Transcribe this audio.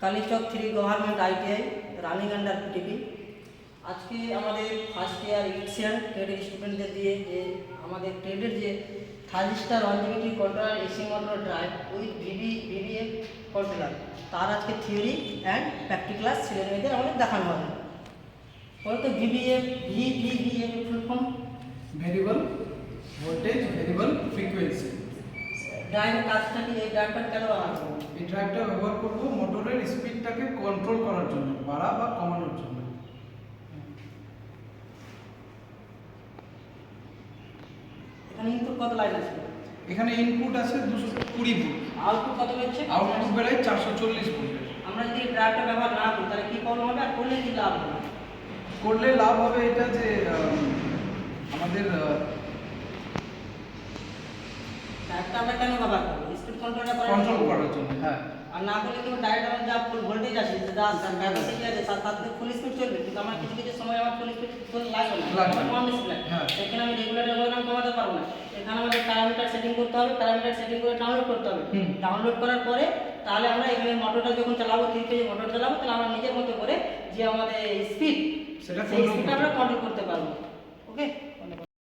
Kaliachak 3 government ITI running under PTP. আজকে আমাদের first year election ট্রেডের স্টুডেন্টদের দিয়ে যে আমাদের ট্রেডের যে থার্জিস্টার লঞ্জিভিটি controller AC motor drive with VVF controller তার আজকে থিওরি অ্যান্ড প্র্যাকটিক্যাল ছেলেমেয়েদের আমাদের দেখানো হবে। বলতো ভিভিএফ full form variable voltage variable frequency. ড্রাইভের কাজটা কি? এই ড্রাইভটা কেন ব্যবহার করবো? এই ড্রাইভটা ব্যবহার করব মোটরের স্পিডটাকে কন্ট্রোল করার জন্য, বাড়া বা কমানোর জন্য। এখানে ইনপুট কত লাইন আছে? এখানে ইনপুট আছে 220 ভোল্ট, আউটপুট কত বেরোচ্ছে? আউটপুট বেরোয় 440 ভোল্ট। আমরা যদি ড্রাইভটা ব্যবহার না করি তাহলে কি প্রবলেম হবে, আর করলে কি লাভ হবে? করলে লাভ হবে এটা যে আমাদের ড্রাইভটা আমরা কেন ব্যবহার করবো? স্পিড কন্ট্রোলটা কন্ট্রোল করার জন্য। হ্যাঁ, আর না করলে কিন্তু ডাইরেক্ট আমার যা ফুল ভোল্টেজ আছে যা ক্যাপাসিটি আছে তার থেকে ফুল স্পিড চলবে, কিন্তু আমার কিছু কিছু সময় আমার ফুল স্পিড লাগবে না, কম ডিসপ্লে। হ্যাঁ, সেখানে আমি রেগুলেটর প্রোগ্রাম কমাতে পারবো না। এখানে আমাদের প্যারামিটার সেটিং করতে হবে, প্যারামিটার সেটিং করে ডাউনলোড করতে হবে। ডাউনলোড করার পরে তাহলে আমরা এখানে মোটরটা যখন চালাবো 3 কেজি মোটর চালাবো, তাহলে আমরা নিজের মতো করে যে আমাদের স্পিড সেটা সেই স্পিডটা আমরা কন্ট্রোল করতে পারবো। ওকে।